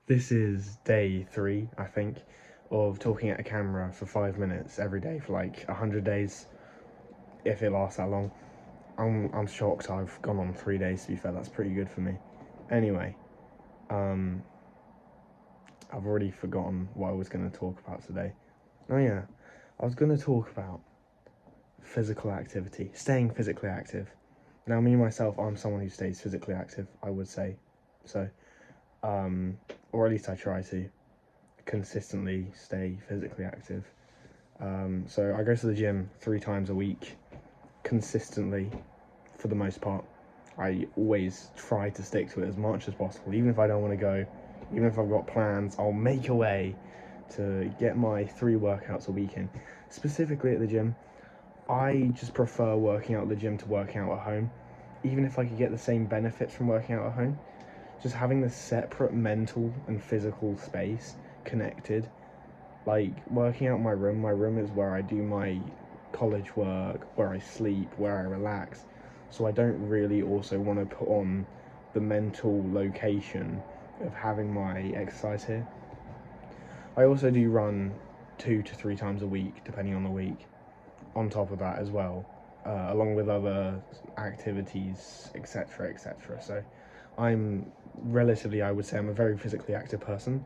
This is day 3, I think, of talking at a camera for 5 minutes every day for like 100 days, if it lasts that long. I'm shocked I've gone on 3 days, to be fair. That's pretty good for me. Anyway, um, I've already forgotten what I was going to talk about today. Oh yeah, I was going to talk about physical activity, staying physically active. Now, me myself, I'm someone who stays physically active, I would say. So, or at least I try to consistently stay physically active. So I go to the gym 3 times a week, consistently, for the most part. I always try to stick to it as much as possible, even if I don't want to go, even if I've got plans, I'll make a way to get my 3 workouts a week in. Specifically at the gym, I just prefer working out at the gym to working out at home, even if I could get the same benefits from working out at home. Just having the separate mental and physical space connected, like working out my room is where I do my college work, where I sleep, where I relax. So I don't really also want to put on the mental location of having my exercise here. I also do run 2 to 3 times a week, depending on the week, on top of that as well, along with other activities, etc., etc. So I'm relatively, I would say, I'm a very physically active person.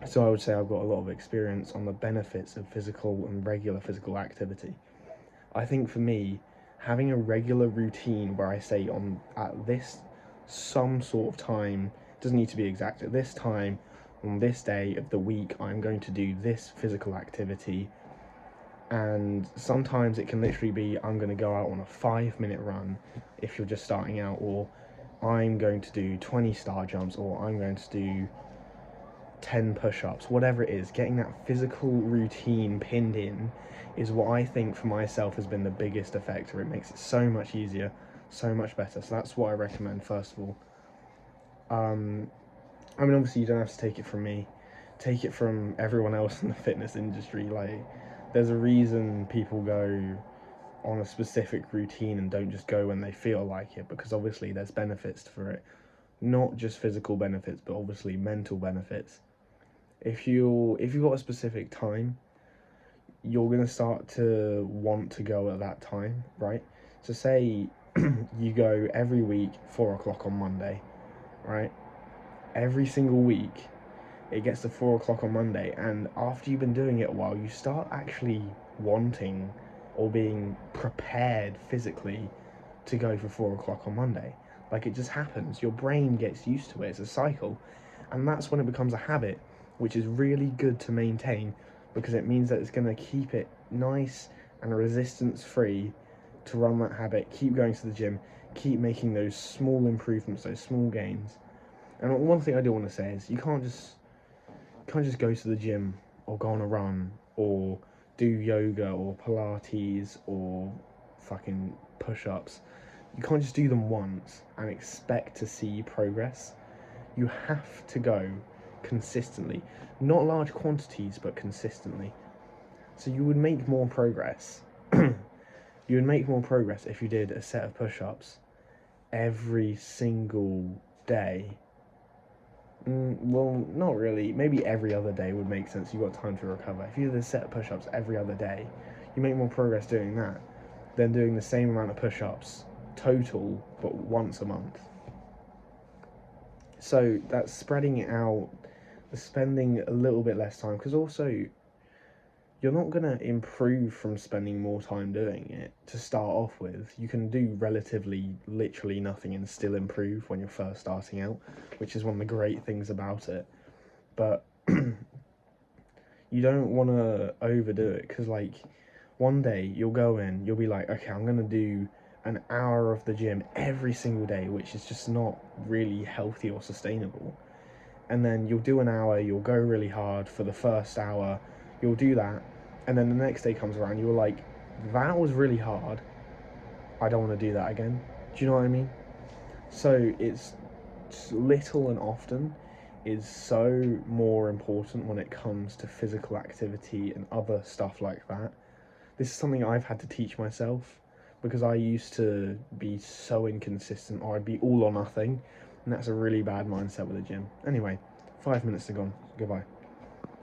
So I would say I've got a lot of experience on the benefits of physical and regular physical activity. I think for me, having a regular routine where I say on at this some sort of time, doesn't need to be exact, at this time on this day of the week I'm going to do this physical activity. And sometimes it can literally be I'm going to go out on a 5 minute run if you're just starting out, or I'm going to do 20 star jumps, or I'm going to do 10 push-ups, whatever it is. Getting that physical routine pinned in is what I think for myself has been the biggest effector. It makes it so much easier, so much better. So that's what I recommend first of all. I mean, obviously you don't have to take it from me, take it from everyone else in the fitness industry. Like, there's a reason people go on a specific routine and don't just go when they feel like it, because obviously there's benefits for it, not just physical benefits but obviously mental benefits. If you've got a specific time, you're gonna start to want to go at that time, right? So say you go every week 4 o'clock on Monday, right? Every single week it gets to 4 o'clock on Monday, and after you've been doing it a while, you start actually wanting or being prepared physically to go for 4 o'clock on Monday. Like, it just happens. Your brain gets used to it. It's a cycle, and that's when it becomes a habit, which is really good to maintain, because it means that it's going to keep it nice and resistance free to run that habit, keep going to the gym, keep making those small improvements, those small gains. And one thing I do want to say is you can't just go to the gym or go on a run or do yoga or Pilates or fucking push-ups. You can't just do them once and expect to see progress. You have to go consistently, not large quantities but consistently. So you would make more progress. You would make more progress if you did a set of push-ups every single day. Well, not really. Maybe every other day would make sense. You've got time to recover. If you did a set of push-ups every other day, you make more progress doing that than doing the same amount of push-ups total, but once a month. So that's spreading it out, spending a little bit less time, because also you're not going to improve from spending more time doing it to start off with. You can do relatively, literally nothing and still improve when you're first starting out, which is one of the great things about it. But you don't want to overdo it, because, like, one day you'll go in, you'll be like, okay, I'm going to do an hour of the gym every single day, which is just not really healthy or sustainable. And then you'll do an hour, you'll go really hard for the first hour, you'll do that, and then the next day comes around, you're like, that was really hard, I don't want to do that again. Do you know what I mean? So it's little and often is so more important when it comes to physical activity and other stuff like that. This is something I've had to teach myself, because I used to be so inconsistent, or I'd be all or nothing. And that's a really bad mindset with the gym. Anyway, 5 minutes to gone. Goodbye.